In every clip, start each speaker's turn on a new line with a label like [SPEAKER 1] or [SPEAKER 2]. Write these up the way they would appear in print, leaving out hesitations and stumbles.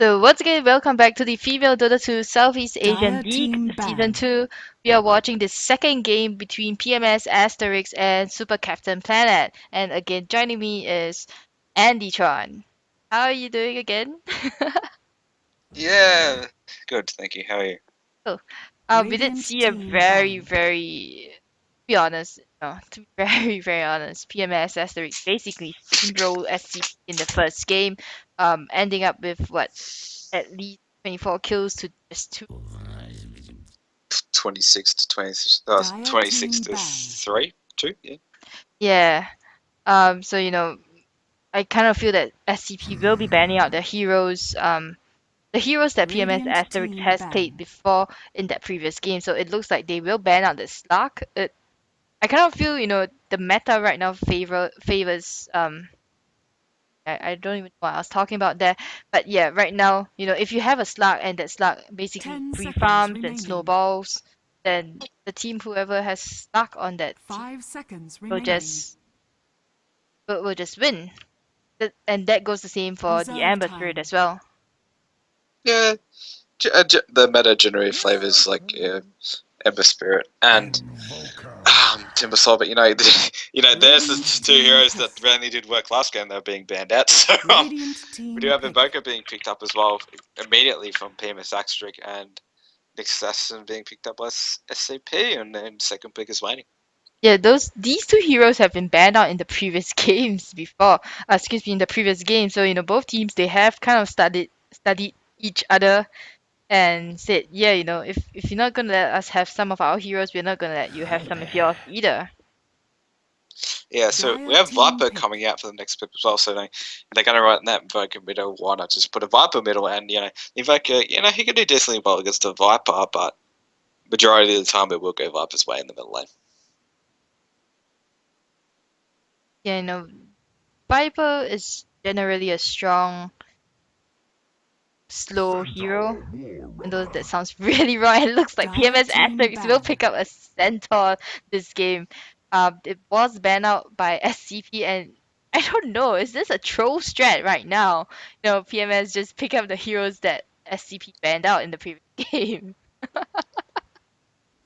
[SPEAKER 1] So once again, welcome back to the Female Dota 2 Southeast Asian
[SPEAKER 2] Dire
[SPEAKER 1] League
[SPEAKER 2] team
[SPEAKER 1] Season
[SPEAKER 2] ban.
[SPEAKER 1] 2. We are watching the second game between PMS, Asterisk, and Super Captain Planet. And again, joining me is Andytron. How are you doing again?
[SPEAKER 3] Yeah, good, thank you. How are you?
[SPEAKER 1] Oh, we did
[SPEAKER 2] Radiant
[SPEAKER 1] see a
[SPEAKER 2] team
[SPEAKER 1] very,
[SPEAKER 2] ban.
[SPEAKER 1] very, to be honest, to be very, very honest, PMS Asterisk basically steamrolled SCP in the first game, ending up with what, at least 24 kills to just 2.
[SPEAKER 3] 26 to 20,
[SPEAKER 2] Dire
[SPEAKER 3] 26
[SPEAKER 2] team
[SPEAKER 3] to
[SPEAKER 2] ban.
[SPEAKER 3] 3, 2, yeah.
[SPEAKER 1] Yeah. So I kind of feel that SCP will be banning out the heroes that PMS
[SPEAKER 2] Radiant
[SPEAKER 1] Asterix
[SPEAKER 2] team
[SPEAKER 1] has played
[SPEAKER 2] ban.
[SPEAKER 1] before in that previous game. So it looks like they will ban out the Slark. I kind of feel the meta right now favors I don't even know what I was talking about there, but yeah, right now if you have a Slark and that Slark basically
[SPEAKER 2] 10
[SPEAKER 1] free
[SPEAKER 2] seconds
[SPEAKER 1] farms and
[SPEAKER 2] remaining.
[SPEAKER 1] snowballs, then the team whoever has Slark on that team
[SPEAKER 2] 5 seconds
[SPEAKER 1] will
[SPEAKER 2] remaining.
[SPEAKER 1] just win. And that goes the same for the
[SPEAKER 2] Reserve
[SPEAKER 1] Amber Spirit
[SPEAKER 2] time.
[SPEAKER 1] as well.
[SPEAKER 3] Yeah, the meta generally flavors like Ember Spirit and Timbersaw, but there's the
[SPEAKER 2] Radiant
[SPEAKER 3] two
[SPEAKER 2] team
[SPEAKER 3] heroes that
[SPEAKER 2] pistol.
[SPEAKER 3] really did work last game that are being banned out. So
[SPEAKER 2] Radiant
[SPEAKER 3] we
[SPEAKER 2] team
[SPEAKER 3] do have
[SPEAKER 2] pick.
[SPEAKER 3] Invoker being picked up as well immediately from PMS Axtrick and Nick Assassin being picked up by SCP, and then second pick is waiting.
[SPEAKER 1] Yeah, these two heroes have been banned out in the previous games before. Excuse me, in the previous game. So both teams they have kind of studied each other and said, yeah, if you're not gonna let us have some of our heroes, we're not gonna let you have some of yours either.
[SPEAKER 3] Yeah, so we
[SPEAKER 2] Dire
[SPEAKER 3] have
[SPEAKER 2] team
[SPEAKER 3] Viper
[SPEAKER 2] pick.
[SPEAKER 3] coming out for the next pick as well. So they're going to run that Invoker middle. Why not just put a Viper middle? And Invoker, he can do decently well against a Viper, but majority of the time it will go Viper's way in the middle lane.
[SPEAKER 1] Yeah, Viper is generally a strong, slow hero. And though that sounds really wrong, it looks like
[SPEAKER 2] Dire
[SPEAKER 1] PMS
[SPEAKER 2] team
[SPEAKER 1] Asterix will
[SPEAKER 2] ban.
[SPEAKER 1] pick up a Centaur this game. It was banned out by SCP, and I don't know, is this a troll strat right now? PMS just pick up the heroes that SCP banned out in the previous game.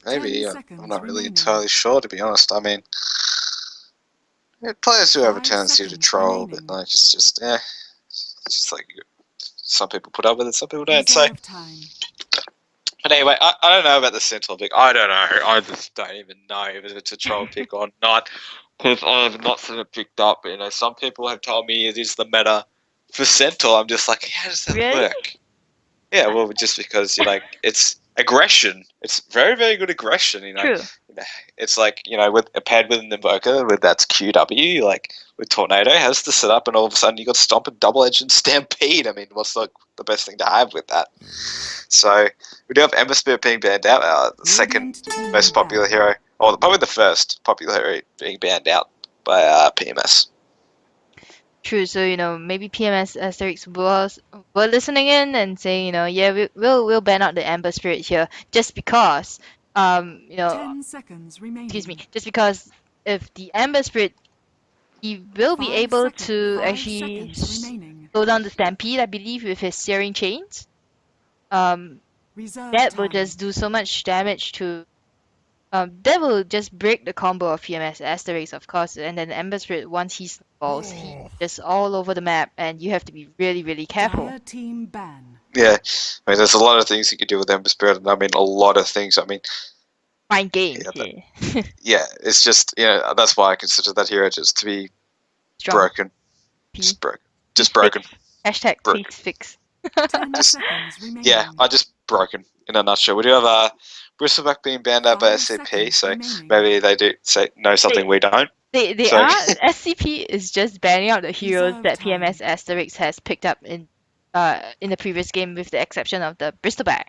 [SPEAKER 3] Maybe,
[SPEAKER 2] 10
[SPEAKER 3] I'm
[SPEAKER 2] seconds
[SPEAKER 3] not really
[SPEAKER 2] remaining.
[SPEAKER 3] entirely sure, to be honest. I mean, players do have a
[SPEAKER 2] 5
[SPEAKER 3] tendency to
[SPEAKER 2] seconds
[SPEAKER 3] troll, but
[SPEAKER 2] remaining.
[SPEAKER 3] like, it's just like some people put up with it, some people don't. So,
[SPEAKER 2] Reserve time.
[SPEAKER 3] but anyway, I don't know about the Centaur pick. I don't know. I just don't even know if it's a troll pick or not. Because I have not seen it picked up. Some people have told me it is the meta for Centaur. I'm just like, how does that
[SPEAKER 1] Really?
[SPEAKER 3] work? Yeah, well, just because it's aggression. It's very, very good aggression.
[SPEAKER 1] True.
[SPEAKER 3] It's like with paired with an Invoker, with that's QW, like with Tornado has to set up, and all of a sudden you got Stomp and Double Edge and Stampede. I mean, what's the best thing to have with that? So we do have Ember Spirit being banned out, the second
[SPEAKER 2] Radiant team
[SPEAKER 3] most popular
[SPEAKER 2] ban.
[SPEAKER 3] hero, or probably the first popular hero being banned out by PMS.
[SPEAKER 1] True. So, maybe PMS Asterix were listening in and saying, yeah, we'll ban out the Amber Spirit here just because, you know,
[SPEAKER 2] 10 seconds
[SPEAKER 1] excuse me,
[SPEAKER 2] remaining.
[SPEAKER 1] just because if the Amber Spirit, he will be able to
[SPEAKER 2] 5
[SPEAKER 1] actually
[SPEAKER 2] seconds remaining.
[SPEAKER 1] slow down the Stampede, I believe, with his Searing Chains. Um,
[SPEAKER 2] Reserve
[SPEAKER 1] that will
[SPEAKER 2] time.
[SPEAKER 1] just do so much damage to. That will just break the combo of PMS Asterix, of course, and then Ember Spirit, once he snowballs, he just all over the map, and you have to be really, really careful.
[SPEAKER 2] Dire team ban.
[SPEAKER 3] Yeah, I mean, there's a lot of things you could do with Ember Spirit, and I mean, a lot of things. I mean,
[SPEAKER 1] Fine games,
[SPEAKER 3] yeah,
[SPEAKER 1] yeah.
[SPEAKER 3] it's just that's why I consider that hero just to be
[SPEAKER 1] Strong.
[SPEAKER 3] broken,
[SPEAKER 1] P.
[SPEAKER 3] just broken,
[SPEAKER 1] Please
[SPEAKER 3] just broken,
[SPEAKER 1] fix. Hashtag please
[SPEAKER 3] broken.
[SPEAKER 1] fix.
[SPEAKER 2] 10
[SPEAKER 3] Just
[SPEAKER 2] seconds
[SPEAKER 3] yeah,
[SPEAKER 2] remaining.
[SPEAKER 3] I just broken in a nutshell. We do have Bristleback being banned out by
[SPEAKER 2] 5
[SPEAKER 3] SCP,
[SPEAKER 2] seconds
[SPEAKER 3] so
[SPEAKER 2] remaining.
[SPEAKER 3] maybe they do say know something
[SPEAKER 1] They
[SPEAKER 3] we don't.
[SPEAKER 1] they
[SPEAKER 3] So
[SPEAKER 1] are SCP is just banning out the heroes
[SPEAKER 2] Reserve
[SPEAKER 1] that PMS
[SPEAKER 2] time.
[SPEAKER 1] Asterix has picked up in the previous game with the exception of the Bristleback.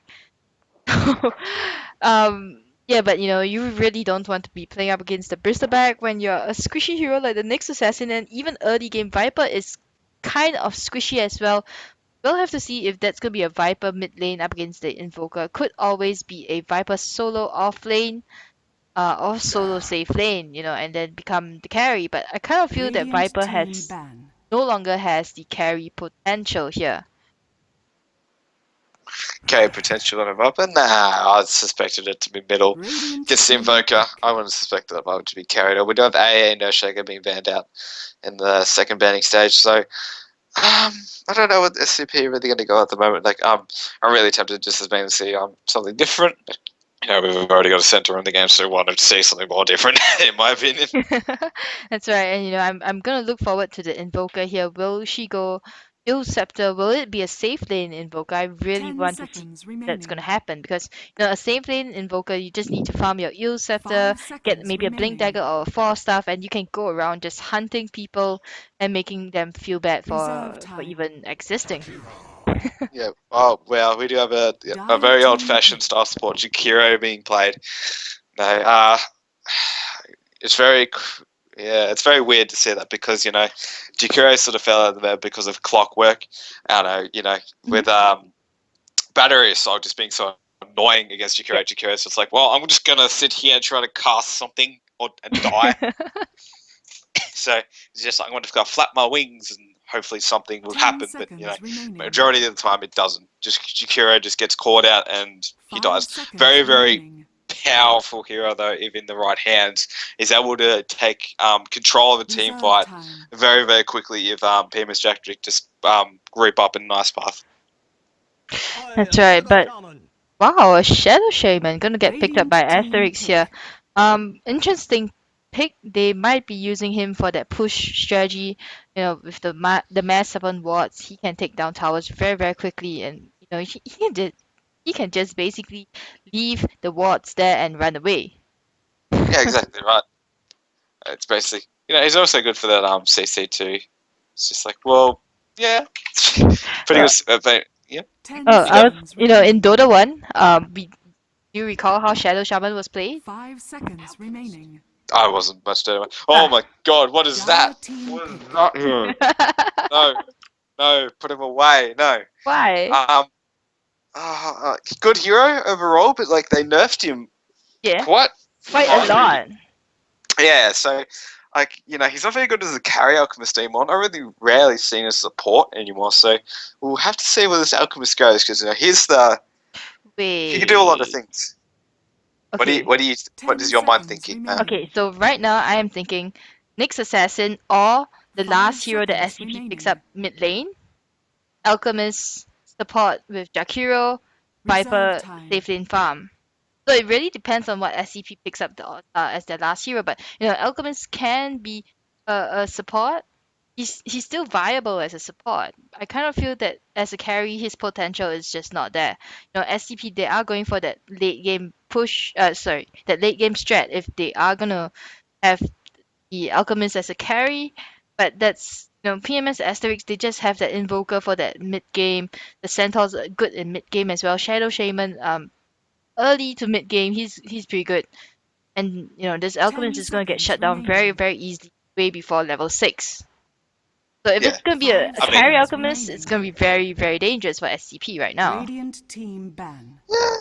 [SPEAKER 1] Yeah, but you really don't want to be playing up against the Bristleback when you're a squishy hero like the Nyx Assassin, and even early game Viper is kind of squishy as well. We'll have to see if that's gonna be a Viper mid lane up against the Invoker. Could always be a Viper solo off lane, or solo safe lane, and then become the carry. But I kind of feel that
[SPEAKER 2] Radiant
[SPEAKER 1] Viper
[SPEAKER 2] team
[SPEAKER 1] has
[SPEAKER 2] ban.
[SPEAKER 1] no longer has the carry potential here.
[SPEAKER 3] carry potential on a Viper? Nah, I suspected it to be middle.
[SPEAKER 2] Radiant
[SPEAKER 3] Gets the
[SPEAKER 2] team
[SPEAKER 3] Invoker.
[SPEAKER 2] pick.
[SPEAKER 3] I wouldn't suspect that Viper to be carried. Or we do have AA and Earthshaker being banned out in the second banning stage. So I don't know what SCP are really going to go at the moment. Like, I'm really tempted just as mainly to see something different. You know, we've already got a center in the game, so I wanted to see something more different, in my opinion.
[SPEAKER 1] That's right, and I'm gonna look forward to the Invoker here. Will she go Ill Scepter? Will it be a safe lane Invoker? I really
[SPEAKER 2] 10
[SPEAKER 1] want to see
[SPEAKER 2] seconds
[SPEAKER 1] that's gonna
[SPEAKER 2] remaining.
[SPEAKER 1] happen because a safe lane Invoker, you just need to farm your Ill Scepter,
[SPEAKER 2] 5
[SPEAKER 1] get
[SPEAKER 2] seconds
[SPEAKER 1] maybe a Blink
[SPEAKER 2] remaining.
[SPEAKER 1] Dagger or a Force Staff, and you can go around just hunting people and making them feel bad
[SPEAKER 2] Reserve
[SPEAKER 1] for
[SPEAKER 2] time.
[SPEAKER 1] even existing.
[SPEAKER 3] Yeah. Oh, well, we do have a
[SPEAKER 2] Dire
[SPEAKER 3] very
[SPEAKER 2] team
[SPEAKER 3] old-fashioned
[SPEAKER 2] pick.
[SPEAKER 3] style sport, Jakiro being played. No, it's very, yeah, it's very weird to see that because Jakiro sort of fell out of there because of clockwork. I don't know, with battery assault just being so annoying against
[SPEAKER 1] Yeah.
[SPEAKER 3] Jakiro. So it's like, well, I'm just gonna sit here and try to cast something and die. So it's just like I'm just gonna flap my wings and hopefully something will
[SPEAKER 2] 10
[SPEAKER 3] happen. But
[SPEAKER 2] seconds remaining.
[SPEAKER 3] majority of the time it doesn't. Just Jakiro just gets caught out and he
[SPEAKER 2] 5
[SPEAKER 3] dies.
[SPEAKER 2] seconds
[SPEAKER 3] Very, very
[SPEAKER 2] remaining.
[SPEAKER 3] powerful hero though, if in the right hands, is able to take control of a team
[SPEAKER 2] Reserve
[SPEAKER 3] fight
[SPEAKER 2] time.
[SPEAKER 3] very, very quickly if PMS Jackdick just group up in a nice path.
[SPEAKER 1] That's right, but wow, a Shadow Shaman gonna get picked up
[SPEAKER 2] Radiant
[SPEAKER 1] by
[SPEAKER 2] team
[SPEAKER 1] Asterisk here.
[SPEAKER 2] pick.
[SPEAKER 1] Interesting pick. They might be using him for that push strategy. With the mass 7 wards, he can take down towers very very quickly, and he can just basically leave the wards there and run away.
[SPEAKER 3] Yeah, exactly right. It's basically, he's also good for that CC too. It's just like, well, yeah, pretty
[SPEAKER 1] Uh,
[SPEAKER 3] good. But yeah,
[SPEAKER 2] 10
[SPEAKER 1] oh,
[SPEAKER 3] you go.
[SPEAKER 1] I was,
[SPEAKER 2] seconds
[SPEAKER 1] in
[SPEAKER 2] remaining.
[SPEAKER 1] Dota 1, do you recall how Shadow Shaman was played?
[SPEAKER 2] 5 seconds remaining.
[SPEAKER 3] I wasn't much better. Oh
[SPEAKER 1] Ah.
[SPEAKER 3] my god, what is
[SPEAKER 2] Dire
[SPEAKER 3] that?
[SPEAKER 2] team
[SPEAKER 3] What is
[SPEAKER 2] pick.
[SPEAKER 3] that here? No, no, put him away. No.
[SPEAKER 1] Why?
[SPEAKER 3] Um, good hero overall, but like they nerfed him
[SPEAKER 1] Yeah,
[SPEAKER 3] quite
[SPEAKER 1] quite a
[SPEAKER 3] frightening.
[SPEAKER 1] lot.
[SPEAKER 3] Yeah, so like he's not very good as a carry Alchemist Demon. I really rarely seen as support anymore. So we'll have to see where this Alchemist goes because he can do a lot of
[SPEAKER 1] Wait.
[SPEAKER 3] things.
[SPEAKER 1] Okay.
[SPEAKER 3] What
[SPEAKER 2] 10
[SPEAKER 3] is your mind
[SPEAKER 2] seconds
[SPEAKER 3] thinking, man?
[SPEAKER 2] remaining.
[SPEAKER 1] Okay, so right now I am thinking Nyx Assassin or the
[SPEAKER 2] 5
[SPEAKER 1] last hero that
[SPEAKER 2] seconds
[SPEAKER 1] SCP picks up
[SPEAKER 2] remaining.
[SPEAKER 1] mid lane. Alchemist support with Jakiro,
[SPEAKER 2] Reserve
[SPEAKER 1] Viper
[SPEAKER 2] time.
[SPEAKER 1] safe lane farm. So it really depends on what SCP picks up as their last hero. But Alchemist can be a support. He's still viable as a support. I kind of feel that as a carry, his potential is just not there. SCP they are going for that late game push. That late game strat if they are gonna have the Alchemist as a carry. But that's PMS Asterisk. They just have that Invoker for that mid game. The Centaur's good in mid game as well. Shadow Shaman early to mid game he's pretty good. And this
[SPEAKER 2] 10
[SPEAKER 1] Alchemist is gonna get
[SPEAKER 2] seconds
[SPEAKER 1] shut down very
[SPEAKER 2] remaining.
[SPEAKER 1] very easily way before level 6. So if
[SPEAKER 3] Yeah,
[SPEAKER 1] it's gonna be a,
[SPEAKER 2] 5
[SPEAKER 1] a
[SPEAKER 3] I mean,
[SPEAKER 1] carry
[SPEAKER 2] seconds
[SPEAKER 1] Alchemist, it's
[SPEAKER 2] remaining.
[SPEAKER 1] gonna be very, very dangerous for SCP right now.
[SPEAKER 2] Radiant team ban.
[SPEAKER 3] yeah,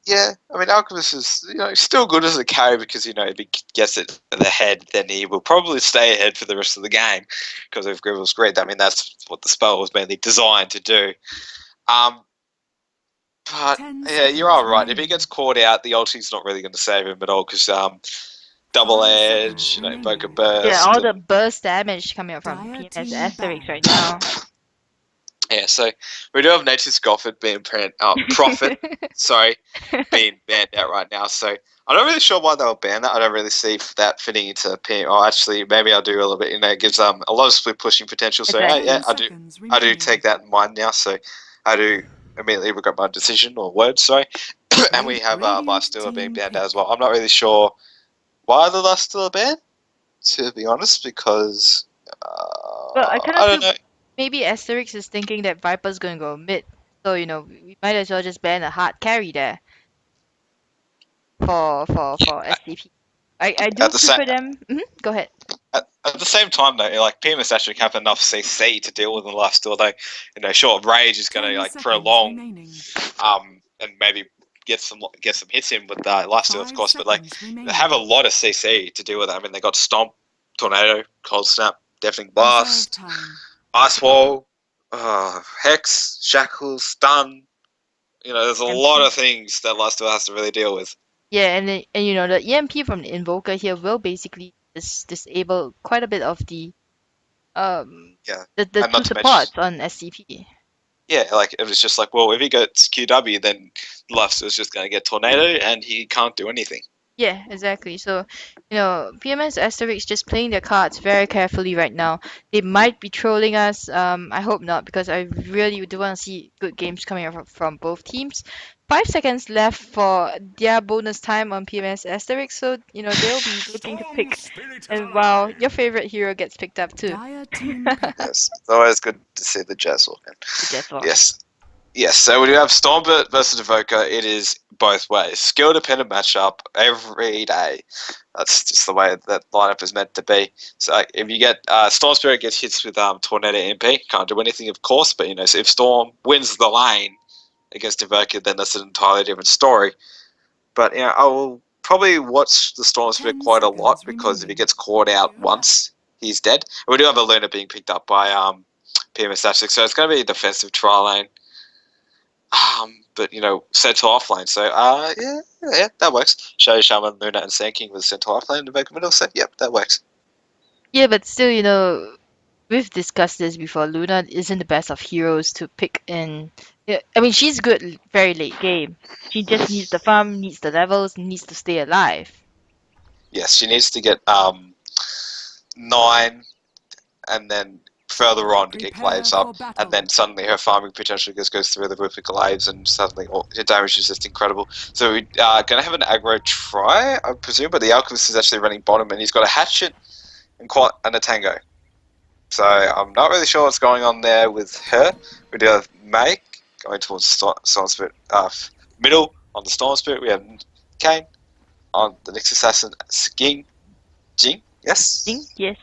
[SPEAKER 3] yeah. I mean, Alchemist is still good as a carry because if he gets it to the head, then he will probably stay ahead for the rest of the game because of Grivel's Grid. I mean, that's what the spell was mainly designed to do. Um, but
[SPEAKER 2] 10
[SPEAKER 3] yeah, you're
[SPEAKER 2] seconds
[SPEAKER 3] all right. If he
[SPEAKER 2] remaining.
[SPEAKER 3] gets caught out, the ulti's not really going to save him at all because double
[SPEAKER 2] 5
[SPEAKER 3] edge,
[SPEAKER 2] seconds
[SPEAKER 3] invoker
[SPEAKER 2] remaining.
[SPEAKER 1] Yeah,
[SPEAKER 3] burst,
[SPEAKER 1] all the
[SPEAKER 3] and
[SPEAKER 1] burst damage coming out from
[SPEAKER 2] Dire
[SPEAKER 1] PMS
[SPEAKER 2] team
[SPEAKER 1] Asterix right
[SPEAKER 2] ban.
[SPEAKER 1] now.
[SPEAKER 3] yeah. So we do have Nature's Gofford being Prophet, sorry, being banned out right now. So I'm not really sure why they were banned that. I don't really see that fitting into PM. Oh, actually, maybe I'll do a little bit. It gives a lot of split pushing potential.
[SPEAKER 1] That's
[SPEAKER 3] So
[SPEAKER 1] right.
[SPEAKER 3] yeah,
[SPEAKER 2] 10
[SPEAKER 3] I do.
[SPEAKER 2] seconds
[SPEAKER 3] I do
[SPEAKER 2] remaining.
[SPEAKER 3] take that in mind now. So I do immediately regret my decision or words. Sorry. And we have
[SPEAKER 2] Radiant
[SPEAKER 3] Lifestealer being
[SPEAKER 2] team
[SPEAKER 3] banned out as
[SPEAKER 2] pick.
[SPEAKER 3] well. I'm not really sure why the Lifestealer banned, to be honest, because
[SPEAKER 1] Well, I kind of
[SPEAKER 3] I don't
[SPEAKER 1] feel
[SPEAKER 3] know.
[SPEAKER 1] maybe Asterix is thinking that Viper's gonna go mid. So, we might as well just ban a hard carry there for SCP. I do
[SPEAKER 3] At the same
[SPEAKER 1] prefer them. Go ahead.
[SPEAKER 3] at the same time though, like PMS actually have enough CC to deal with the Lifestealer. Though, sure, Rage is going to
[SPEAKER 2] 10
[SPEAKER 3] like
[SPEAKER 2] seconds
[SPEAKER 3] prolong
[SPEAKER 2] remaining.
[SPEAKER 3] and maybe get some hits in with Lifesteal, of
[SPEAKER 2] 5
[SPEAKER 3] course, but like
[SPEAKER 2] seconds
[SPEAKER 3] they have a
[SPEAKER 2] remaining.
[SPEAKER 3] lot of CC to deal with it. I mean, they got Stomp, Tornado, Cold Snap, Deafening
[SPEAKER 2] Reserve
[SPEAKER 3] Blast,
[SPEAKER 2] time.
[SPEAKER 3] Ice Wall, Hex, Shackles, Stun. there's a
[SPEAKER 1] MP.
[SPEAKER 3] lot of things that lifesteal has to really deal with.
[SPEAKER 1] Yeah, and you know the EMP from the Invoker here will basically disable quite a bit of the
[SPEAKER 3] Yeah,
[SPEAKER 1] the
[SPEAKER 3] and
[SPEAKER 1] two
[SPEAKER 3] not to mention,
[SPEAKER 1] supports on SCP.
[SPEAKER 3] yeah, like it was just like, well, if he gets QW, then lifesteal's just going to get tornado, and he can't do anything.
[SPEAKER 1] Yeah, exactly. So, you know, PMS Asterisk just playing their cards very carefully right now. They might be trolling us. I hope not, because I really do want to see good games coming out from both teams. 5 seconds left for their bonus time on PMS Asterisk, so you know they'll be looking to pick. And wow, your favorite hero gets picked up too.
[SPEAKER 2] Dire team pick.
[SPEAKER 3] Yes, it's always good to see the Jazz walk in.
[SPEAKER 1] The Jazz Walk.
[SPEAKER 3] Yes. Yes, so when you have Stormbird versus Evoker, it is both ways. Skill dependent matchup every day. That's just the way that lineup is meant to be. So like, if you get Storm Spirit gets hits with Tornado MP, can't do anything, of course. But so if Storm wins the lane against Evoker, then that's an entirely different story. But I will probably watch the Storm Spirit
[SPEAKER 2] 10
[SPEAKER 3] quite a lot
[SPEAKER 2] seconds
[SPEAKER 3] because if he
[SPEAKER 2] remaining.
[SPEAKER 3] gets caught out once, he's dead. And we do have a Luna being picked up by PMS Asterisk, so it's going to be a defensive trial lane. But Centaur off lane. So yeah, that works. Shadow Shaman, Luna, and Sand King with Centaur off lane in the back middle. So yep, that works.
[SPEAKER 1] Yeah, but still, you know, we've discussed this before. Luna isn't the best of heroes to pick in. Yeah, I mean, she's good very late game. She just needs the farm, needs the levels, needs to stay alive.
[SPEAKER 3] Yes, she needs to get 9, and then further on to get
[SPEAKER 2] Prepare
[SPEAKER 3] Glaives
[SPEAKER 2] for
[SPEAKER 3] up,
[SPEAKER 2] battle.
[SPEAKER 3] and then suddenly her farming potential just goes through the roof with Glaives, and suddenly her damage is just incredible. So we are going to have an aggro try, I presume, but the Alchemist is actually running bottom, and he's got a Hatchet and a Tango. So I'm not really sure what's going on there with her. We do have May going towards Storm Spirit middle on the Storm Spirit. We have Kane on the next assassin, Jing, yes?
[SPEAKER 1] Ding? Yes.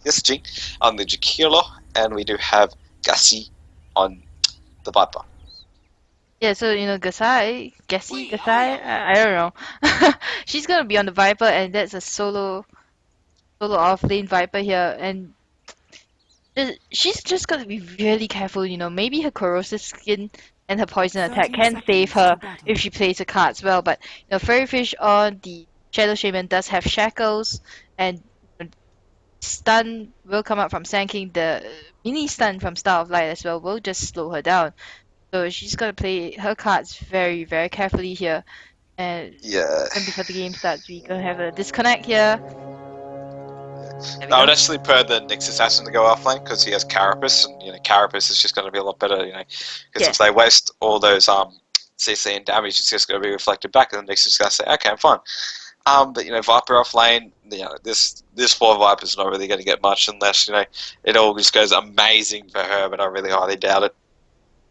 [SPEAKER 3] Yes, Jing on the Jakilo, and we do have Gassi on the Viper.
[SPEAKER 1] Yeah, so you know, Gasai, I don't know. She's gonna be on the Viper, and that's a solo off lane Viper here, and she's just gotta be really careful. You know, maybe her corrosive skin and her poison attack
[SPEAKER 2] 30
[SPEAKER 1] can save
[SPEAKER 2] seconds
[SPEAKER 1] her
[SPEAKER 2] to battle.
[SPEAKER 1] if she plays her cards well. But you know, Fairy Fish on the Shadow Shaman does have shackles, and stun will come up from Sand King. The mini stun from Star of Light as well will just slow her down. So she's got to play her cards very, very carefully here. And
[SPEAKER 3] Yeah.
[SPEAKER 1] before the game starts, we're going to have a disconnect here. There we
[SPEAKER 3] I would
[SPEAKER 1] go.
[SPEAKER 3] actually prefer the next assassin to go offlane because he has Carapace, and Carapace is just going to be a lot better. Because
[SPEAKER 1] Yeah.
[SPEAKER 3] if they waste all those CC and damage, it's just going to be reflected back, and the next is going to say, okay, I'm fine. But Viper offlane, this 4 Viper is not really going to get much unless it all just goes amazing for her, but I really highly doubt it.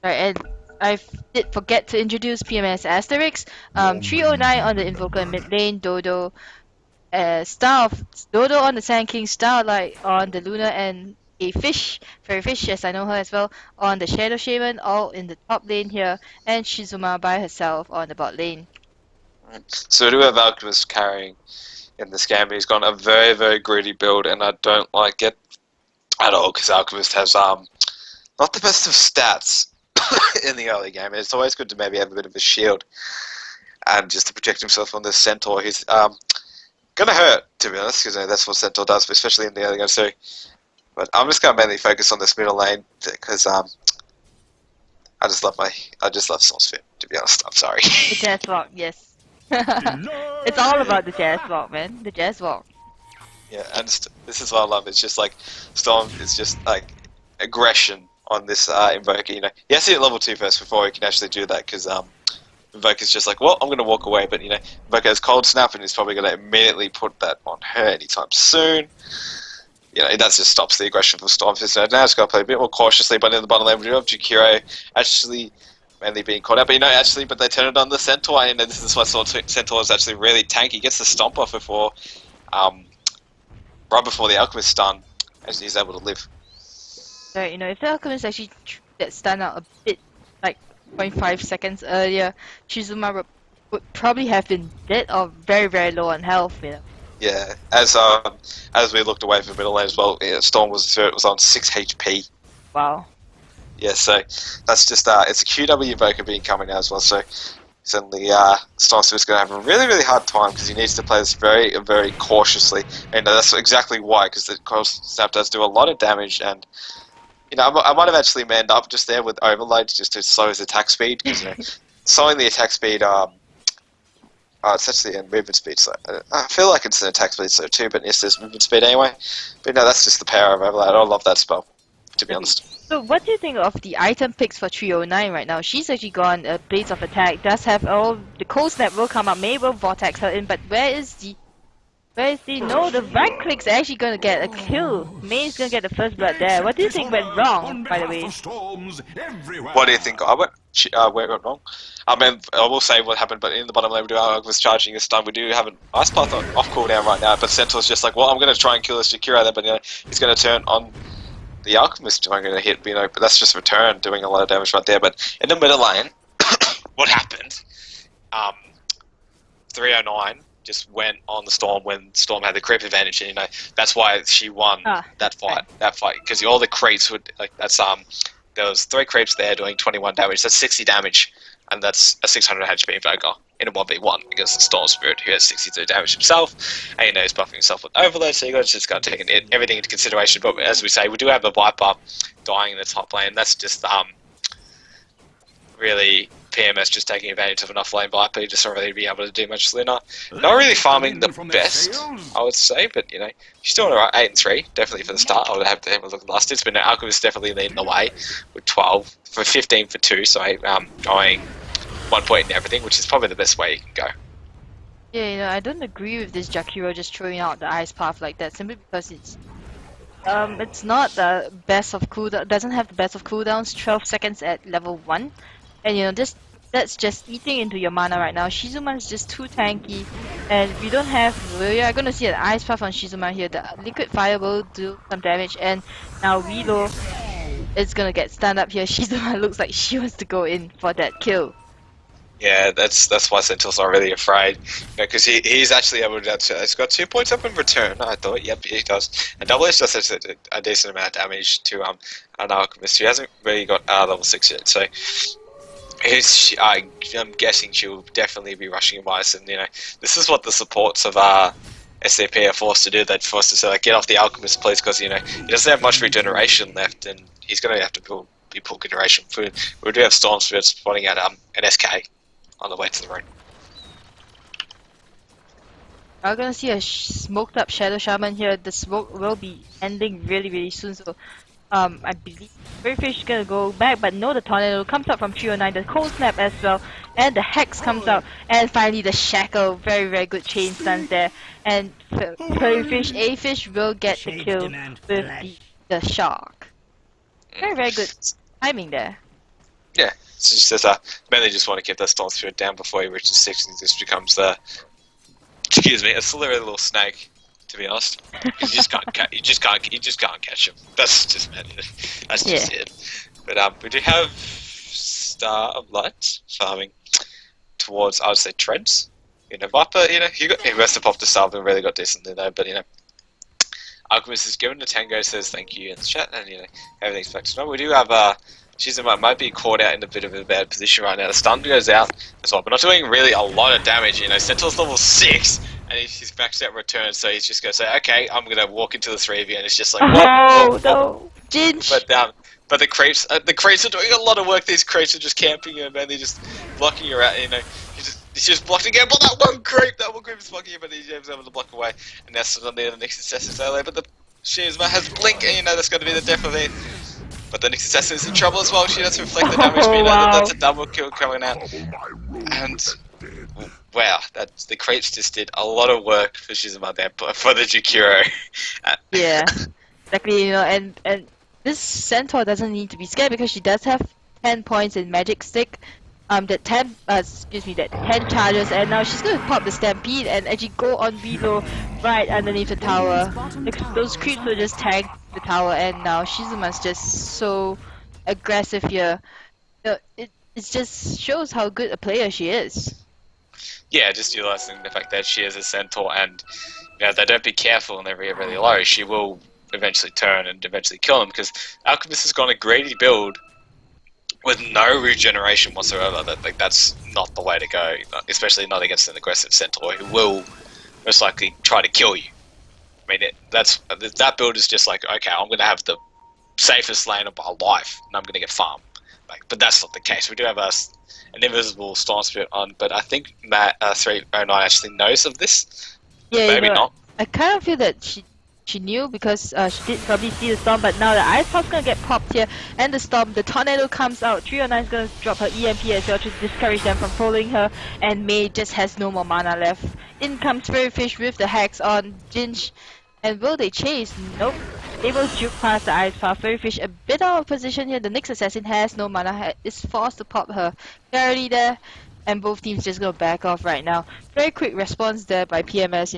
[SPEAKER 1] Right, and I did forget to introduce PMS Asterisk. 309 on the Invoker in mid lane, Dodo. Dodo on the Sand King, Starlight on the Luna, and a fish, Fairy Fish, yes I know her as well, on the Shadow Shaman, all in the top lane here, and Shizuma by herself on the bot lane.
[SPEAKER 3] So we do have Alchemist carrying in this game. He's gone a very, very greedy build, and I don't like it at all because Alchemist has not the best of stats in the early game. And it's always good to maybe have a bit of a shield and just to protect himself from the Centaur. He's gonna hurt, to be honest, because that's what Centaur does, especially in the early game too. But I'm just gonna mainly focus on this middle lane because I just love Soulsphere, to be honest. I'm sorry.
[SPEAKER 1] The Jazz Walk, yes. It's all about the Jazz Walk, man. The Jazz Walk.
[SPEAKER 3] Yeah, and this is what I love. It's just like Storm is just like aggression on this Invoker. He has to hit level 2 first before he can actually do that because Invoker's just like, well, I'm going to walk away, but Invoker has Cold Snap and he's probably going to immediately put that on her anytime soon. That just stops the aggression from Storm. So now it's got to play a bit more cautiously, but in the bottom lane we do have Jakiro actually mainly being caught out, but they turn it on the Centaur, and this is why Centaur is actually really tanky. He gets the stomp off before, right before the Alchemist stun, and he's able to live.
[SPEAKER 1] So, if the Alchemist actually that stun out a bit, like 0.5 seconds earlier, Shizuma would probably have been dead or very, very low on health,
[SPEAKER 3] Yeah, as we looked away from middle lane as well, Storm was on 6 HP.
[SPEAKER 1] Wow.
[SPEAKER 3] Yeah, so that's just it's a QW Invoker being coming out as well. So suddenly, Storm's going to have a really, really hard time because he needs to play this very, very cautiously, and that's exactly why. Because the Cold Snap does do a lot of damage, and I might have actually manned up just there with overload just to slow his attack speed because slowing the attack speed. It's actually in movement speed, so I feel like it's an attack speed so too, but it's this movement speed anyway. But no, that's just the power of overload. I love that spell, to be honest.
[SPEAKER 1] So what do you think of the item picks for 309 right now? She's actually gone Blades of Attack, does have all the Cold Snap will come up, May will vortex her in, but where is the no, the right click's actually gonna get a kill. May's gonna get the first blood there. What do you think went wrong, by the way?
[SPEAKER 3] What do you think I went wrong? I mean, I will say what happened, but in the bottom lane we do was charging a stun. We do have an Ice Path off cooldown right now, but Centaur's just like, well, I'm gonna try and kill this Jakiro there, but he's gonna turn on the Alchemist if I'm gonna hit, but that's just return doing a lot of damage right there. But in the middle lane, what happened? 309 just went on the Storm when Storm had the creep advantage, and that's why she won that fight. That fight because all the creeps would there was 3 creeps there doing 21 damage. That's 60 damage, and that's a 600 HP Invoker in a 1v1 against the Storm Spirit who has 62 damage himself, and he's buffing himself with Overload. So you got to just got to take everything into consideration. But as we say, we do have a Viper dying in the top lane. That's just really PMS just taking advantage of an off-lane Viper just to really be able to do much Luna. Not really farming the best, I would say, but she's doing alright. 8 and 3, definitely for the start. I would have to have a look at the last hits, but no, Alchemist definitely leading the way with 12 for 15 for 2, so going 1 point in everything, which is probably the best way you can go.
[SPEAKER 1] Yeah, I don't agree with this Jakiro just throwing out the Ice Path like that, simply because it's not the best of cooldown, doesn't have the best of cooldowns, 12 seconds at level 1. And that's just eating into your mana right now. Shizuma is just too tanky, and we don't have. We are gonna see an Ice Path on Shizuma here. The Liquid Fire will do some damage, and now Velo is gonna get stunned up here. Shizuma looks like she wants to go in for that kill.
[SPEAKER 3] Yeah, that's why Sentinel's not really afraid, because he's actually able to. He's got 2 points up in return. I thought, yep, he does. And Double H does a decent amount of damage to an Alchemist. She hasn't really got level 6 yet, so. I'm guessing she'll definitely be rushing him Ice, and this is what the supports of SCP are forced to do. They're forced to say, like, get off the Alchemist, please, because he doesn't have much regeneration left, and he's going to have to be full regeneration food. We do have Storm Spirit spawning at an SK on the way to the room.
[SPEAKER 1] We're gonna see a smoked up Shadow Shaman here. The smoke will be ending really, really soon, so I believe Fish is gonna go back, but no, the Tornado comes out from 309, the Cold Snap as well, and the Hex comes out, and finally the Shackle, very, very good chain stuns there, and Fish will get the kill with the Shark. Very, very good timing there.
[SPEAKER 3] Yeah, it's just mainly just want to keep that Storm Spirit down before he reaches 6, and this becomes a slippery little snake. To be honest, you just can't catch him. That's just it. But we do have Star of Light farming towards, I would say, Treads. Viper. He must have popped a sub and really got decently though. But Alchemist is given a tango, says thank you in the chat, and everything's back to normal. We do have Shizuma might be caught out in a bit of a bad position right now. The stun goes out as well, but not doing really a lot of damage. Sentinel's level 6. And he's maxed out return, so he's just going to say, okay, I'm going to walk into the 3 of you, and it's just like,
[SPEAKER 1] no, Ginch!
[SPEAKER 3] But the creeps are doing a lot of work. These creeps are just camping him, and they're just blocking you out, he's just blocking out, but that one creep is blocking him, but he's able to block away, and now suddenly the next assassin's there, but the Shizuma has Blink, and that's going to be the death of it. But the next assassin is in trouble as well. She does reflect the damage, but that's a double kill coming out, and wow, the creeps just did a lot of work for Shizuma there for the Jakiro.
[SPEAKER 1] Yeah, exactly. And this Centaur doesn't need to be scared because she does have 10 points in Magic Stick. That 10 charges, and now she's gonna pop the Stampede and actually go on Velo right underneath the tower. Those creeps will just tag the tower, and now Shizuma's just so aggressive here. It just shows how good a player she is.
[SPEAKER 3] Yeah, just utilizing the fact that she is a Centaur, and if they don't be careful and they're really, really low, she will eventually turn and eventually kill them, because Alchemist has gone a greedy build with no regeneration whatsoever, that's not the way to go, especially not against an aggressive centaur who will most likely try to kill you. I mean, that build is just like, okay, I'm going to have the safest lane of my life, and I'm going to get farmed. But that's not the case. We do have an invisible storm spirit on, but I think Matt 309 actually knows of this.
[SPEAKER 1] Yeah,
[SPEAKER 3] Maybe not.
[SPEAKER 1] I kind of feel that she knew because she did probably see the storm, but now the ice pop's gonna get popped here, and the tornado comes out. 309 is gonna drop her EMP as well to discourage them from following her, and May just has no more mana left. In comes Fairy Fish with the hacks on Jinj, and will they chase? Nope. They will juke past the ice path. Fairy Fish a bit out of position here. The next assassin has no mana, is forced to pop her Clarity there. And both teams just gonna back off right now. Very quick response there by PMS,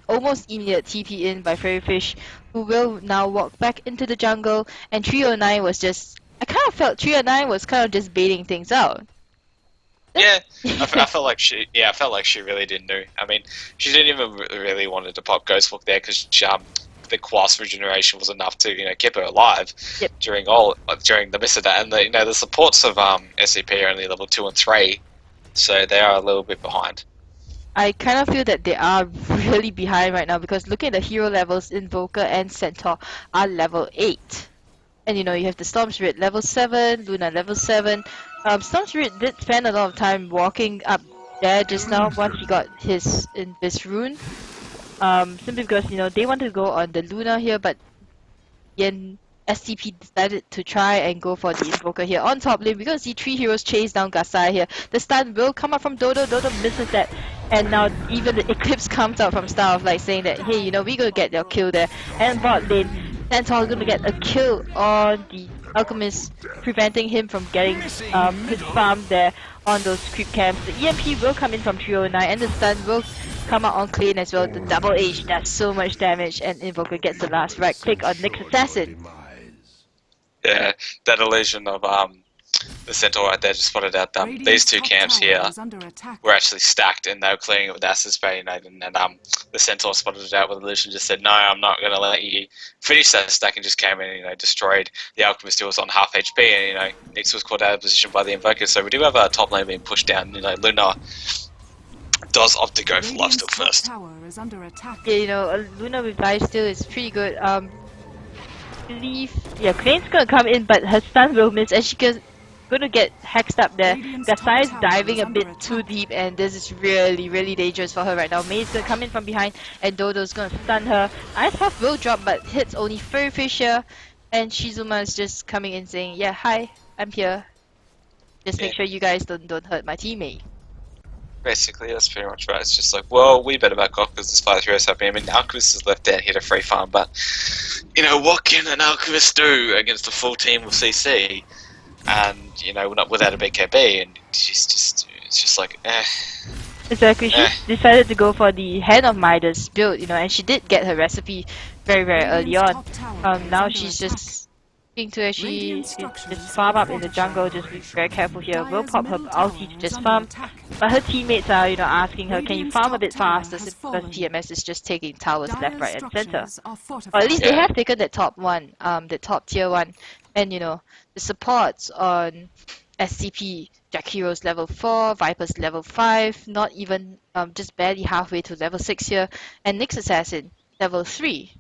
[SPEAKER 1] almost immediate TP in by Fairy Fish, who will now walk back into the jungle. And 309 was I kind of felt 309 was kind of just baiting things out.
[SPEAKER 3] Yeah, I felt like she really didn't know. I mean, she didn't even really wanted to pop Ghostwalk there because the quas regeneration was enough to keep her alive during the miss of that. And the supports of SCP are only level 2 and 3. So they are a little bit behind.
[SPEAKER 1] I kind of feel that they are really behind right now because looking at the hero levels, Invoker and Centaur are level 8. And you have the Storm Spirit level 7, Luna level 7. Storm Spirit did spend a lot of time walking up there just now once he got his Invis rune. Simply because, they wanted to go on the Luna here, but Yen SCP decided to try and go for the Invoker here on top lane. We're going to see 3 heroes chase down Gasai here. The stun will come up from Dodo. Dodo misses that. And now even the Eclipse comes out from Star of Light saying that, hey, we're going to get your kill there. And bot lane, Centaur is going to get a kill on the Alchemist, preventing him from getting his farm there on those creep camps. The EMP will come in from 309 and the stun will come out on Clean as well. The double H does so much damage and Invoker gets the last right click on Nyx Assassin.
[SPEAKER 3] Yeah, that illusion of the Centaur right there just spotted out these two camps here were actually stacked and they were clearing it with Acid Spray, and the Centaur spotted it out with illusion, just said, no, I'm not going to let you finish that stack, and just came in and destroyed the Alchemist who was on half HP, and Nyx was caught out of position by the Invoker. So we do have our top lane being pushed down. Luna does opt to go for lifesteal first.
[SPEAKER 1] Yeah, Luna with lifesteal is pretty good. Clay's gonna come in, but her stun will miss, and she's gonna get hexed up there. Gasai is diving a bit too deep, and this is really, really dangerous for her right now. May's gonna come in from behind, and Dodo's gonna stun her. Ice Puff will drop, but hits only Fairy Fish here, and Shizuma is just coming in saying, yeah, hi, I'm here. Just make sure you guys don't hurt my teammate.
[SPEAKER 3] Basically, that's pretty much right. It's just like, well, we better back off because this fight heroes happening. I mean, Alchemist is left down here to free farm, but what can an Alchemist do against a full team of CC? And not without a BKB, and it's just like, eh.
[SPEAKER 1] Exactly. She decided to go for the Hand of Midas build, and she did get her recipe very, very early on. Now she's just looking to actually just farm up in the jungle. Just be very careful here. We'll pop her ulti to just farm, but her teammates are asking her, can you farm a bit faster? Because PMS is just taking towers left, right, and center. Or at least they have taken that top one, the top tier one, and the supports on SCP. Jack Heroes level 4, Viper's level 5, not even just barely halfway to level 6 here, and Nyx Assassin level 3.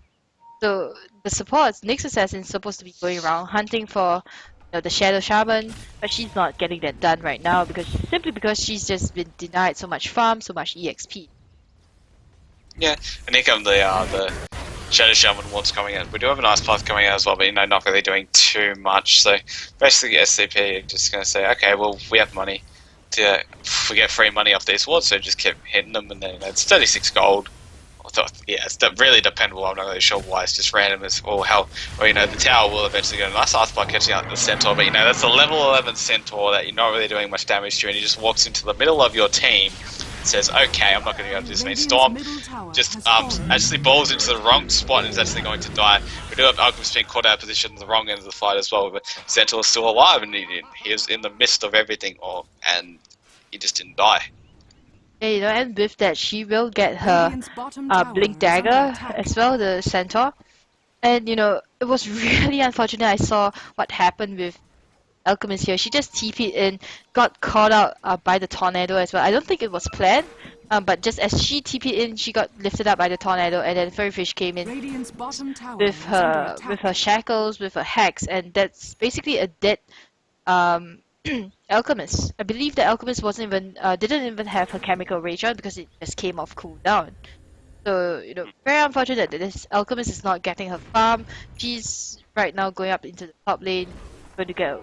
[SPEAKER 1] So the supports, Nyx Assassin is supposed to be going around hunting for the Shadow Shaman, but she's not getting that done right now because she's just been denied so much farm, so much EXP.
[SPEAKER 3] Yeah, and here come the Shadow Shaman Wards coming in. We do have a nice path coming out as well, but not really doing too much. So basically SCP are just going to say, okay, well, we have money we get free money off these wards, so just keep hitting them, and then it's 36 gold. It's really dependable. I'm not really sure why. It's just random the tower will eventually get a nice ice by catching out the Centaur, but that's a level 11 Centaur that you're not really doing much damage to, and he just walks into the middle of your team, says, okay, I'm not going to go to this main storm, just actually balls into the wrong spot and is actually going to die. We do have Alchemist being caught out of position at the wrong end of the fight as well, but Centaur is still alive, and he is in the midst of everything, and he just didn't die.
[SPEAKER 1] Yeah, and with that, she will get her Blink Dagger as well, the Centaur. And it was really unfortunate. I saw what happened with Alchemist here. She just TP'd in, got caught out by the tornado as well. I don't think it was planned, but just as she TP'd in, she got lifted up by the tornado, and then Furryfish came in
[SPEAKER 2] Radiant's bottom tower
[SPEAKER 1] with
[SPEAKER 2] is under
[SPEAKER 1] her
[SPEAKER 2] attack.
[SPEAKER 1] shackles, with her hacks, and that's basically a dead um Alchemist. I believe the Alchemist wasn't even didn't even have her chemical rage on because it just came off cooldown. So, very unfortunate that this Alchemist is not getting her farm. She's right now going up into the top lane, going to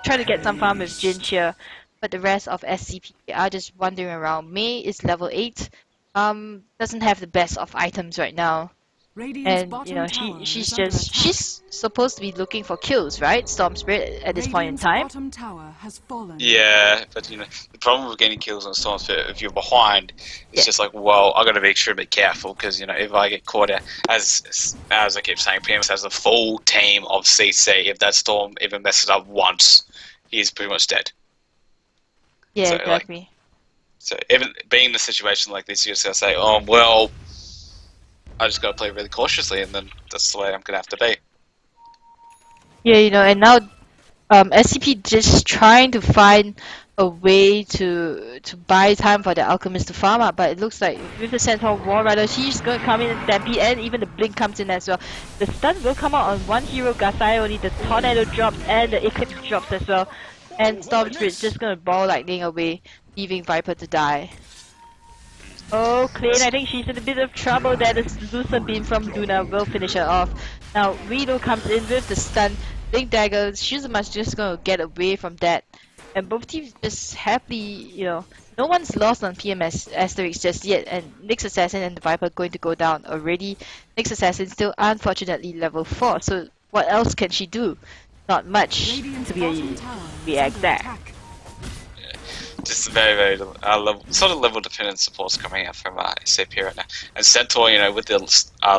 [SPEAKER 1] try to get some farm with Jin here. But the rest of SCP are just wandering around. Mei is level 8. Doesn't have the best of items right now.
[SPEAKER 2] Radiant's
[SPEAKER 1] And
[SPEAKER 2] bottom tower
[SPEAKER 1] she's supposed to be looking for kills, right? Storm Spirit at this point in
[SPEAKER 2] Radiant's
[SPEAKER 1] time.
[SPEAKER 2] bottom tower has fallen.
[SPEAKER 3] Yeah, but the problem with getting kills on Storm Spirit, if you're behind, it's
[SPEAKER 1] Yeah.
[SPEAKER 3] just like, well, I got to be extremely careful because if I get caught out, as I keep saying, PMS has a full team of CC. If that Storm even messes up once, he's pretty much dead.
[SPEAKER 1] Yeah,
[SPEAKER 3] So,
[SPEAKER 1] exactly.
[SPEAKER 3] So even being in a situation like this, you just gotta say, oh well, I just gotta play really cautiously, and then that's the way I'm gonna have to be.
[SPEAKER 1] Yeah, and now SCP just trying to find a way to buy time for the Alchemist to farm up, but it looks like with the Centaur War Rider, she's going to come in and stampede, and even the Blink comes in as well. The stun will come out on one hero, Gasai only, the Tornado drops, and the Eclipse drops as well. And Storm Spirit's just going to ball lightning away, leaving Viper to die. Oh, Klein, I think she's in a bit of trouble there. The Lucent Beam from Luna will finish her off. Now, Rito comes in with the stun. Blink Dagger, she's much just gonna get away from that. And both teams just happily, no one's lost on PMS Asterisk just yet. And Nyx Assassin and the Viper going to go down already. Nyx Assassin still unfortunately level 4, so what else can she do? Not much,
[SPEAKER 2] Radiant's
[SPEAKER 1] to
[SPEAKER 2] bottom tower
[SPEAKER 1] be
[SPEAKER 2] is under
[SPEAKER 1] exact.
[SPEAKER 2] attack.
[SPEAKER 3] Just very, very sort of level dependent supports coming out from SCP right now. And Centaur, with the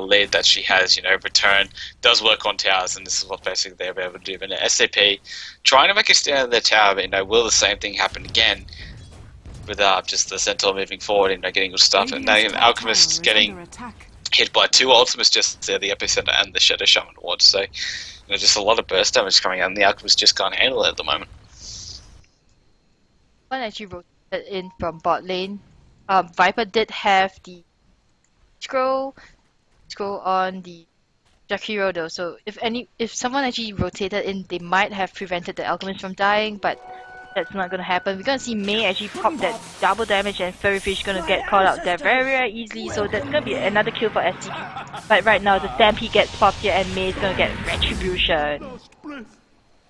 [SPEAKER 3] lead that she has, return does work on towers, and this is what basically they're able to do. But SCP trying to make a stand of their tower, but will the same thing happen again with just the Centaur moving forward and getting good stuff, and now
[SPEAKER 2] Radiant's top
[SPEAKER 3] Alchemist
[SPEAKER 2] tower is
[SPEAKER 3] getting
[SPEAKER 2] under attack.
[SPEAKER 3] hit by 2 ultimates just there, the Epicenter and the Shadow Shaman Ward. So just a lot of burst damage coming out, and the Alchemist just can't handle it at the moment.
[SPEAKER 1] One actually rotated in from bot lane. Viper did have the scroll on the Jack Hero though, so if someone actually rotated in, they might have prevented the Alchemist from dying, but that's not gonna happen. We're gonna see Mei actually pop that double damage, and Furryfish gonna get caught out there very, very easily, so that's gonna be another kill for SCP. But right now, the Stampede gets popped here, and Mei is gonna get Retribution.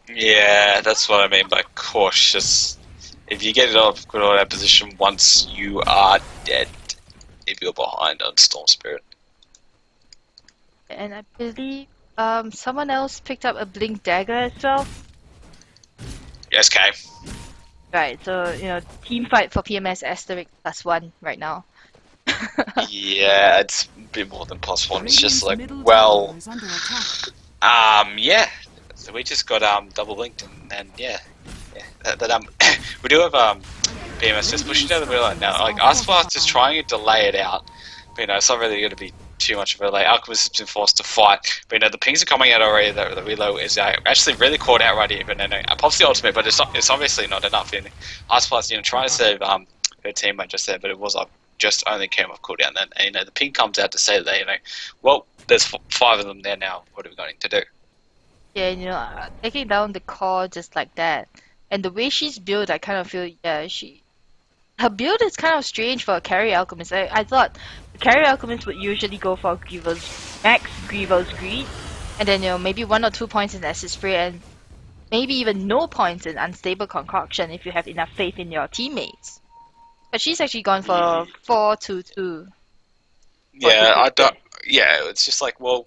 [SPEAKER 3] Yeah, that's what I mean by cautious. If you get it off good order position once, you are dead if you're behind on Storm Spirit.
[SPEAKER 1] And I believe someone else picked up a Blink Dagger as well.
[SPEAKER 3] Yes, Kay.
[SPEAKER 1] Right, so team fight for PMS Asterisk +1 right now.
[SPEAKER 3] Yeah, it's a bit more than possible. It's just like,
[SPEAKER 2] Radiant's middle
[SPEAKER 3] well,
[SPEAKER 2] tower is under attack.
[SPEAKER 3] yeah. So we just got double linked, and yeah. We do have PMS just pushing down the middle line now. Like Aspar's just trying to delay it out, but it's not really going to be too much of a delay. Alchemist has been forced to fight, but the pings are coming out already. The reload is actually really caught out right here. But pops the ultimate, but it's obviously not enough. And Aspar's trying to save her teammate just there, but it was just only came off cooldown. And the ping comes out to say that well, there's 5 of them there now. What are we going to do?
[SPEAKER 1] Yeah, taking down the core just like that. And the way she's built, I kind of feel, her build is kind of strange for a carry alchemist. I thought the carry alchemist would usually go for max Grievous Greed, and then maybe 1 or 2 points in acid spray, and maybe even no points in unstable concoction if you have enough faith in your teammates. But she's actually gone for 4-2-2.
[SPEAKER 3] Yeah, I don't. Yeah, it's just like, well,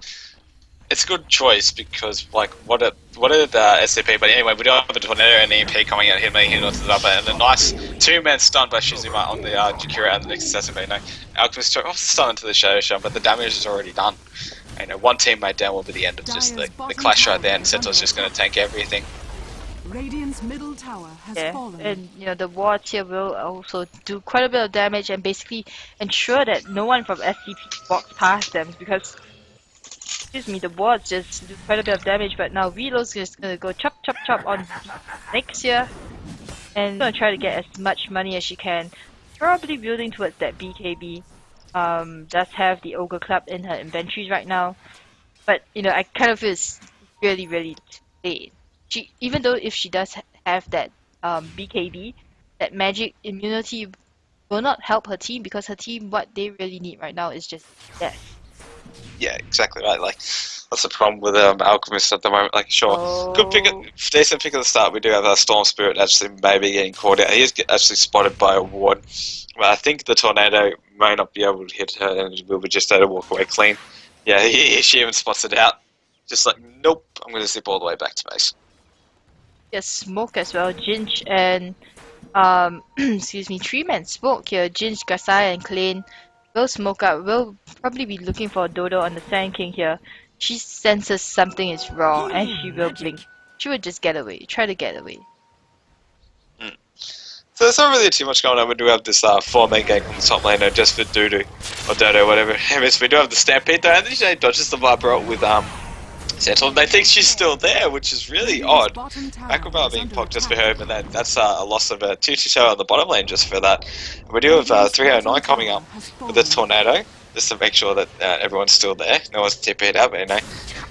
[SPEAKER 3] it's a good choice because what are the SCP? But anyway, we don't have a tornado and EMP coming out here, making it onto the upper, and a nice 2-man stun by Shizuma on the Jakira and the next assassin. But Alchemist off the stun into the Shadow Shaman, but the damage is already done. One teammate down will be the end of just the clash right there, and Centaur's just going to tank everything.
[SPEAKER 2] Radiant's middle tower has fallen.
[SPEAKER 1] And the wards here will also do quite a bit of damage and basically ensure that no one from SCP walks past them, because excuse me, the wards just do quite a bit of damage, but now Reload's just gonna go chop chop chop on next year. And gonna try to get as much money as she can. Probably building towards that BKB. Does have the Ogre Club in her inventories right now. But, you know, I kind of feel it's really, really too late. Even though if she does have that BKB, that magic immunity will not help her team because her team, what they really need right now is just death.
[SPEAKER 3] Yeah, exactly right. Like that's the problem with Alchemist at the moment. Like, sure, good pick, decent pick at the start. We do have a Storm Spirit actually maybe getting caught out. He is actually spotted by a ward, but I think the tornado may not be able to hit her, and we'll be just able to walk away clean. Yeah, she even spots it out. Just like, nope, I'm going to zip all the way back to base.
[SPEAKER 1] Yes, smoke as well. Jinx and excuse me, 3-man smoke here. Jinx, Gasai, and Klein will smoke up. We'll probably be looking for a Dodo on the Sand King here. She senses something is wrong and she will blink. She would just get away. Try to get away.
[SPEAKER 3] So there's not really too much going on. We do have this 4-man gank on the top lane just for Dodo or Dodo, whatever. We do have the Stampede though, and then she dodges the Viper with Sentinel. They think she's still there, which is really odd. Acrobat being popped just for her, and that's a loss of a 2-2 on the bottom lane just for that. And we do have 309 coming up with the Tornado, just to make sure that everyone's still there. No one's TP'd out, but you know.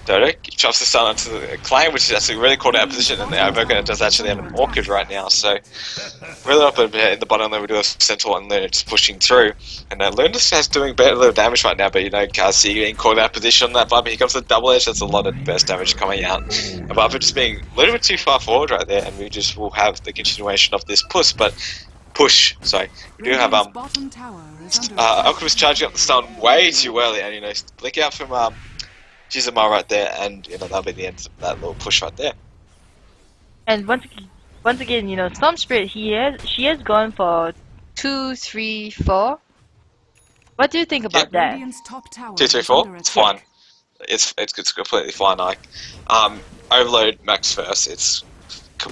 [SPEAKER 3] Dodo chops the stun onto the claim, which is actually really caught out of position, and the Invoker does actually have an Orchid right now, so really up in the bottom lane we do have Sentinel and Luna just pushing through, and Luna is doing a little damage right now, but you know, Carsey getting caught out of position on that Viper. Here comes the double edge, that's a lot of burst damage coming out. And Viper just being a little bit too far forward right there, and we just will have the continuation of this push, sorry. We do have Alchemist charging up the stun way too early, and you know, blink out from Jizamar right there, and you know, that'll be the end of that little push right there.
[SPEAKER 1] And once again, you know, Storm Spirit, she has gone for 2, 3, 4. What do you think about that?
[SPEAKER 3] 2, 3, 4. It's fine. It's completely fine. Like, overload max first. It's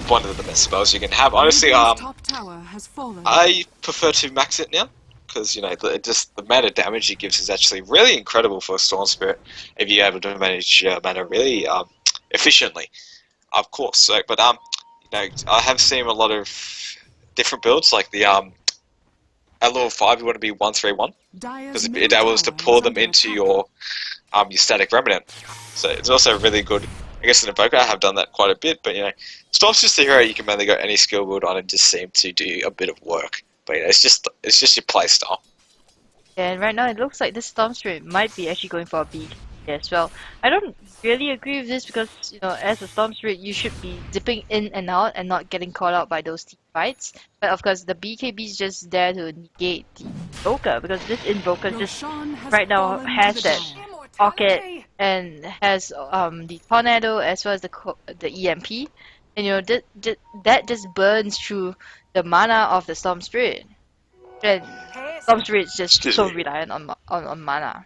[SPEAKER 3] one of the best spells you can have. Honestly, I prefer to max it now. Because you know, just the amount of damage it gives is actually really incredible for a Storm Spirit if you're able to manage mana really efficiently, of course. So, but you know, I have seen a lot of different builds, like the at level 5 you want to be 1-3-1 because it enables to pull them into your static remnant. So it's also really good. I guess in Invoker I have done that quite a bit, but you know, Storm's just a hero you can mainly go any skill build on and just seem to do a bit of work. But you know, it's just your playstyle.
[SPEAKER 1] Yeah, and right now it looks like this Storm Spirit might be actually going for a B as well. I don't really agree with this because, you know, as a Storm Spirit you should be dipping in and out and not getting caught out by those team fights. But of course the BKB is just there to negate the Invoker because this Invoker just right now has that Pocket and has the Tornado as well as the EMP. And you know, that just burns through the mana of the Storm Spirit. And Storm Spirit is just so reliant on mana.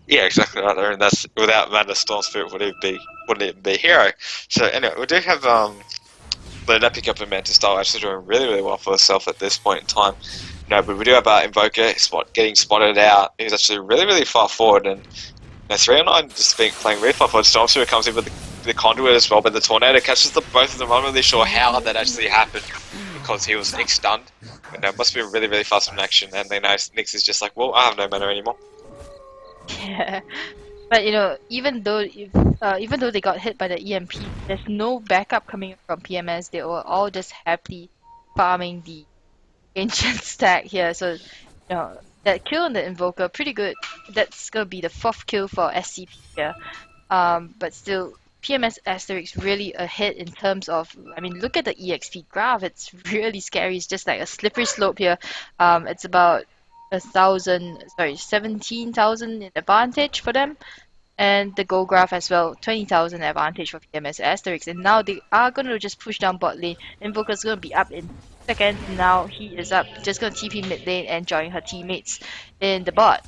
[SPEAKER 3] Yeah, exactly right there, and that's without mana, Storm Spirit wouldn't even be a hero. So anyway, we do have Luna pick up a Manta style actually doing really well for herself at this point in time. No, but we do have Invoker getting spotted out. He's actually really far forward, and you know, 309 just playing really far forward. Storm Spirit comes in with the conduit as well, but the Tornado catches both of them. I'm not really sure how that actually happened because he was stunned. And it must be really fast in action, and they know Nyx is just like, well, I have no mana anymore.
[SPEAKER 1] Yeah, but you know, even though they got hit by the EMP, there's no backup coming from PMS. They were all just happily farming the ancient stack here. So, you know, that kill on the Invoker, pretty good. That's gonna be the 4th kill for SCP here. But still, PMS Asterisk really ahead in terms of, I mean, look at the EXP graph. It's really scary. It's just like a slippery slope here. It's about 17,000 in advantage for them, and the gold graph as well, 20,000 advantage for PMS Asterisk. And now they are gonna just push down bot lane. Invoker's gonna be up in seconds. Now he is up, just gonna TP mid lane and join her teammates in the bot.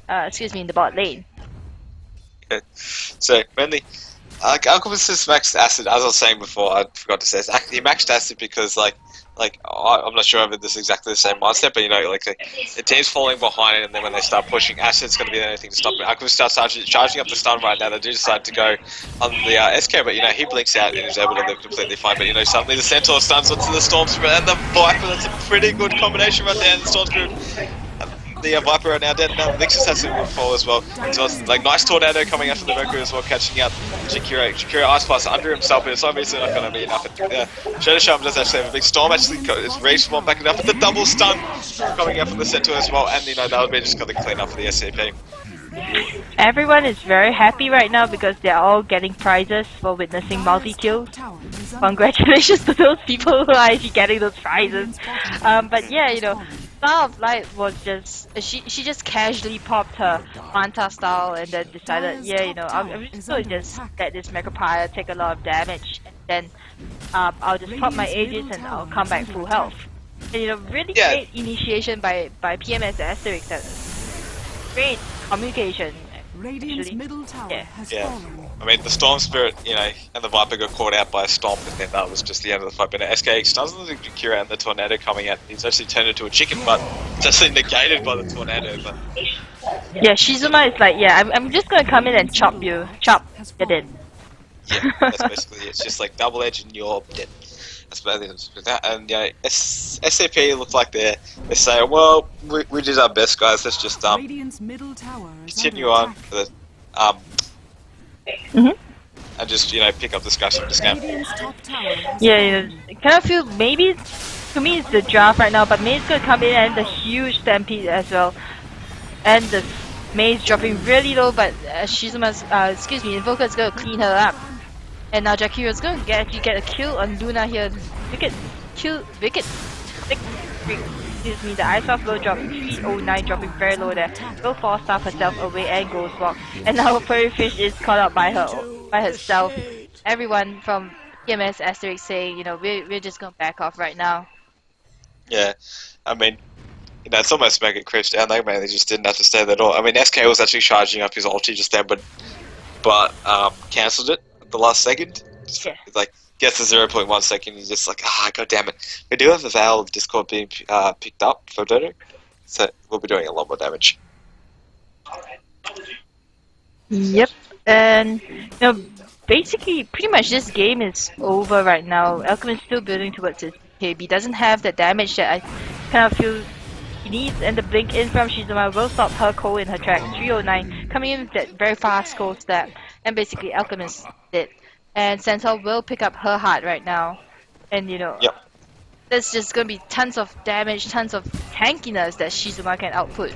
[SPEAKER 1] In the bot lane.
[SPEAKER 3] Okay. So mainly, Alchemist has maxed acid. As I was saying before, I forgot to say this. He maxed acid because I'm not sure if this is exactly the same mindset, but the team's falling behind, and then when they start pushing, acid's going to be the only thing to stop it. Alchemist starts charging up the stun right now. They do decide to go on the SK, but he blinks out and is able to live completely fine. But suddenly the Centaur stuns onto the Storm Spirit and the Viper. That's a pretty good combination right there. And the Storm Spirit. The Viper are now dead. Now Nixus has to fall as well. So it's nice tornado coming after the Valkyrie as well, catching out Shakira. Shakira Ice Blast under himself, but it's obviously not going to be enough. Shadow Shaman does actually have a big storm. Actually, is respawn backing up with the double stun coming out from the Centaur as well, and that would be just got the clean up for the SCP.
[SPEAKER 4] Everyone is very happy right now because they're all getting prizes for witnessing multi-kills. Congratulations to those people who are actually getting those prizes. But yeah, Star of Light was just she just casually popped her Manta style and then decided, I'm just gonna let this Megapire take a lot of damage, and then I'll just pop my Aegis and I'll come back full health. And really great initiation by PMS Asterisk. Great communication.
[SPEAKER 2] Radiant's middle tower has fallen.
[SPEAKER 3] I mean, the Storm Spirit, and the Viper got caught out by a Stomp, and then that was just the end of the fight. But SK stuns the Kira and the Tornado coming out. He's actually turned into a chicken, but it's actually negated by the Tornado. But
[SPEAKER 4] yeah, Shizuma is like, I'm just gonna come in and chop it in.
[SPEAKER 3] Yeah, that's basically it. It's just like double edge and you're dead. That's basically that. And SAP look like they're saying, well, we did our best, guys. Let's just
[SPEAKER 2] Radiant's middle tower is
[SPEAKER 3] continue
[SPEAKER 2] under
[SPEAKER 3] on
[SPEAKER 2] attack.
[SPEAKER 3] for
[SPEAKER 4] Mhm.
[SPEAKER 3] and just pick up discussion this game.
[SPEAKER 2] Radiant's top tower has
[SPEAKER 4] Yeah,
[SPEAKER 2] fallen.
[SPEAKER 4] I kind of feel maybe, to me it's the draft right now, but May's gonna come in and the huge stampede as well. And the
[SPEAKER 1] May's dropping really low, but Shizuma's Invoker is gonna clean her up. And now Jakira's gonna actually get a kill on Luna here. Wicked. Excuse me, the Ice Off low drop 309 dropping very low there. Will 4-star herself away and goes walk. And now Furry Fish is caught up by herself. Everyone from PMS Asterisk saying, we're just gonna back off right now.
[SPEAKER 3] Yeah, I mean, it's almost Mega Critch down. They mainly just didn't have to stay there at all. I mean, SK was actually charging up his ulti just then, but cancelled it at the last second.
[SPEAKER 4] Yeah.
[SPEAKER 3] It's gets to 0.1 second. He's just god damn it. We do have a Veil of Discord being picked up for Dodo, so we'll be doing a lot more damage.
[SPEAKER 4] Yep, and
[SPEAKER 1] Basically, pretty much this game is over right now. Alchemist is still building towards his KB. Doesn't have the damage that I kind of feel he needs, and the blink in from Shizuma will stop her cold in her track. 309 coming in with that very fast cold step, and basically Alchemist did. And Centaur will pick up her heart right now, and
[SPEAKER 3] Yep.
[SPEAKER 1] there's just gonna be tons of damage, tons of tankiness that Shizuma can output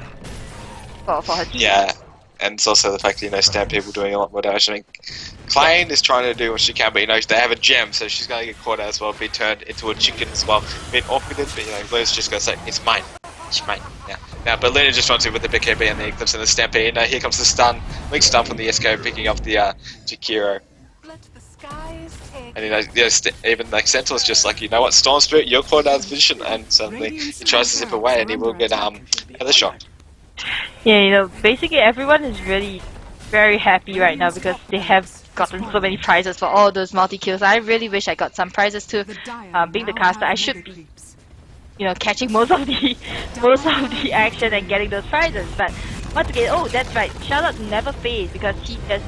[SPEAKER 1] for her team.
[SPEAKER 3] Yeah, and it's also the fact that Stampede will doing a lot more damage. I mean, Klein is trying to do what she can, but they have a gem, so she's gonna get caught out as well, be turned into a chicken as well. A bit awkward, but Luna's just gonna say, it's mine. It's mine. Yeah. Now, but Luna just runs in with the big KB and the Eclipse and the Stampede. Now here comes the stun. Big stun from the SK picking up the Jakiro. And even Centaur's just what, Storm Spirit, you're caught out of position, and suddenly he tries to zip away and he will get heather shot.
[SPEAKER 4] Yeah, basically everyone is really very happy right now because they have gotten so many prizes for all those multi-kills. I really wish I got some prizes too. Being the caster, I should be, catching most of the action and getting those prizes. But once again, oh, that's right, shout out to Never Fade because he just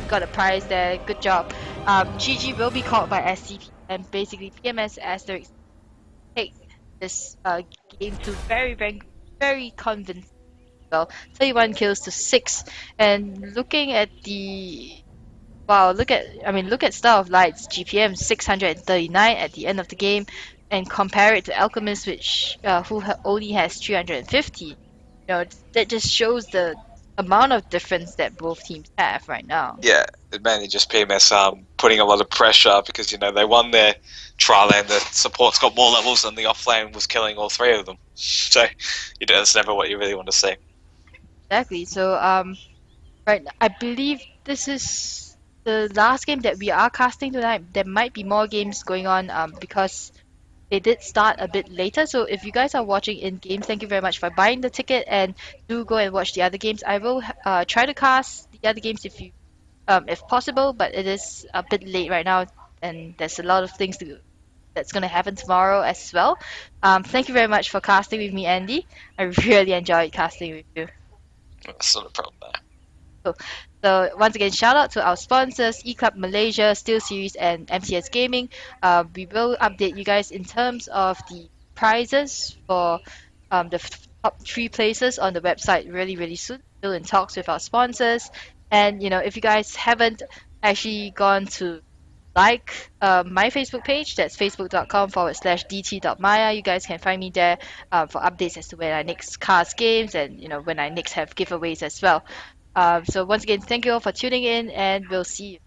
[SPEAKER 4] got a prize there. Good job. GG will be called by SCP, and basically PMS Asterisk take this game to very, very, very convincing. Well, 31 kills to 6, and looking at look at Star of Light's GPM 639 at the end of the game, and compare it to Alchemist, which only has 350. That just shows the amount of difference that both teams have right now.
[SPEAKER 3] Yeah, it mainly just PMS putting a lot of pressure because they won their trial and the support's got more levels and the offlane was killing all three of them. So that's never what you really want to see.
[SPEAKER 1] Exactly. So right, I believe this is the last game that we are casting tonight. There might be more games going on because they did start a bit later. So if you guys are watching in game, thank you very much for buying the ticket, and do go and watch the other games. I will try to cast the other games if you if possible, but it is a bit late right now, and there's a lot of things that's going to happen tomorrow as well. Thank you very much for casting with me, Andy. I really enjoyed casting with you.
[SPEAKER 3] That's not a problem there.
[SPEAKER 1] Cool. So once again, shout out to our sponsors, eClub Malaysia, SteelSeries, and MCS Gaming. We will update you guys in terms of the prizes for the top 3 places on the website really soon. Still in talks with our sponsors, and if you guys haven't actually gone to like my Facebook page, that's facebook.com/dt.maya. You guys can find me there for updates as to when I next cast games and when I next have giveaways as well. So once again, thank you all for tuning in, and we'll see you.